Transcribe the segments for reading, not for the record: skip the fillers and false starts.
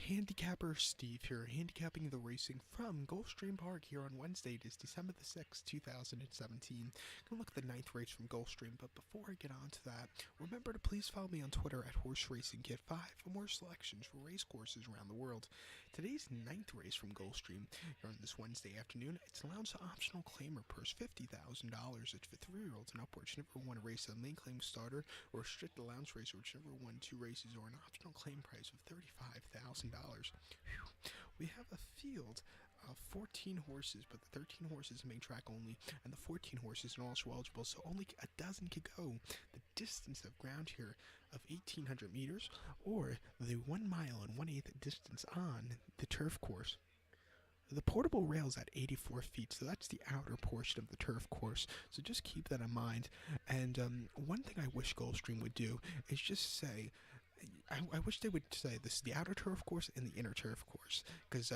Handicapper Steve here, handicapping the racing from Gulfstream Park here on Wednesday. It is December the 6th, 2017. Gonna look at the ninth race from Gulfstream, but before I get on to that, remember to please follow me on Twitter at HorseRacingKid5 for more selections for race courses around the world. Today's ninth race from Gulfstream here on this Wednesday afternoon, it's an allowance optional claimer purse $50,000. It's for 3-year-olds and upwards. Should never won a race a main claim starter or a strict allowance race, or whichever won 2 races, or an optional claim price of $35,000. We have a field of 14 horses, but the 13 horses main track only, and the 14 horses are also eligible, so only a dozen could go the distance of ground here of 1,800 meters, or the 1 mile and 1/8 distance on the turf course. The portable rail is at 84 feet, so that's the outer portion of the turf course, so just keep that in mind. And one thing I wish Gulfstream would do is just say, I wish they would say this is the outer turf course and the inner turf course, because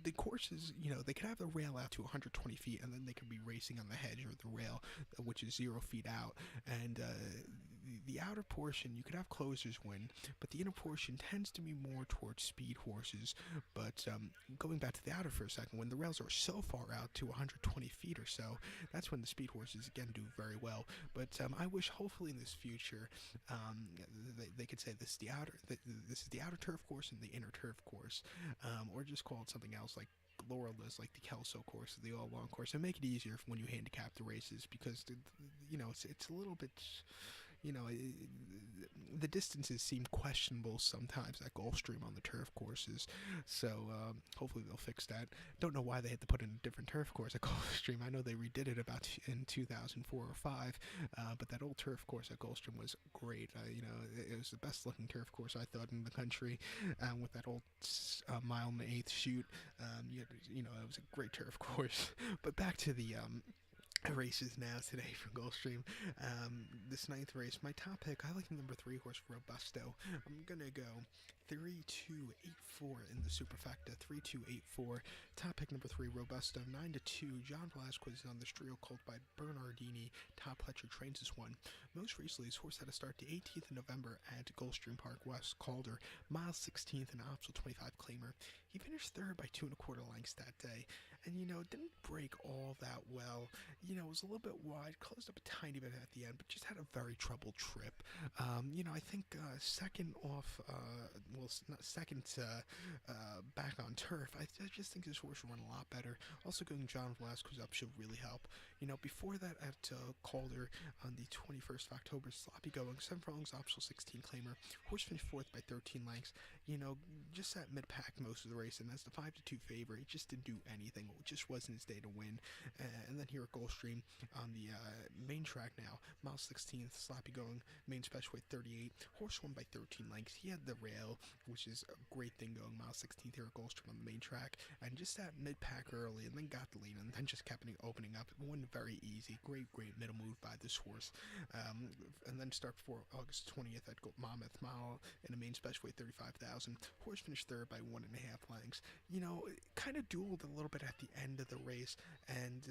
the courses, they could have the rail out to 120 feet, and then they could be racing on the hedge or the rail, which is 0 feet out. And the outer portion, you could have closers win, but the inner portion tends to be more towards speed horses. But going back to the outer for a second, when the rails are so far out to 120 feet or so, that's when the speed horses again do very well. But I wish, hopefully in this future, they could say this is the outer turf course and the inner turf course, or just call it something else like Laurel does, like the Kelso course, the all long course, and make it easier when you handicap the races, because it's a little bit, the distances seem questionable sometimes at Gulfstream on the turf courses. So hopefully they'll fix that. Don't know why they had to put in a different turf course at Gulfstream. I know they redid it about in 2004 or 5, but that old turf course at Gulfstream was great. It was the best looking turf course I thought in the country, with that old mile and 1/8 chute. It was a great turf course. But back to the races now today from Gulfstream. This ninth race, my top pick, I like the number 3 horse Robusto. I'm gonna go 3-2-8-4 in the superfecta. 3-2-8-4. Top pick number 3 Robusto. 9-2. John Velasquez is on the trio colt by Bernardini. Todd Pletcher trains this one. Most recently, his horse had a start the 18th of November at Gulfstream Park West Calder, mile 16th and optional 25 claimer. He finished third by 2 1/4 lengths that day, and didn't break all that well. It was a little bit wide, closed up a tiny bit at the end, but just had a very troubled trip. I think second off, not second back on turf, I just think this horse will run a lot better. Also going John Velasquez up should really help. Before that at Calder on the 21st of October, sloppy going, 7 furlongs, optional 16 claimer. Horse finished 4th by 13 lengths. Just at mid-pack most of the race, and that's the 5-2 favorite. He just didn't do anything. It just wasn't his day to win. And then here at Gulfstream on the main track now, mile 16th, sloppy going, main special weight 38. Horse won by 13 lengths. He had the rail, which is a great thing going mile 16th here at Gulfstream on the main track, and just at mid-pack early, and then got the lead, and then just kept opening up. It won very easy. Great middle move by this horse. And then start for August 20th at Monmouth, mile in a main special weight 35,000. Horse finished third by 1.5 lengths. Kind of dueled a little bit at the end of the race, and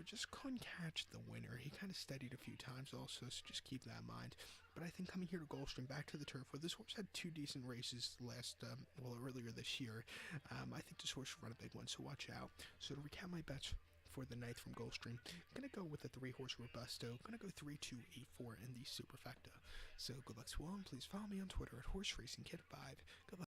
just couldn't catch the winner. He kind of steadied a few times also, so just keep that in mind. But I think coming here to Gulfstream, back to the turf, where this horse had 2 decent races earlier this year, I think this horse should run a big one, so watch out. So to recap my bets for the ninth from Gulfstream, I'm going to go with the 3 horse Robusto. I'm going to go 3-2-8-4 in the superfecta. So good luck to all, and please follow me on Twitter at HorseRacingKid5. Good luck.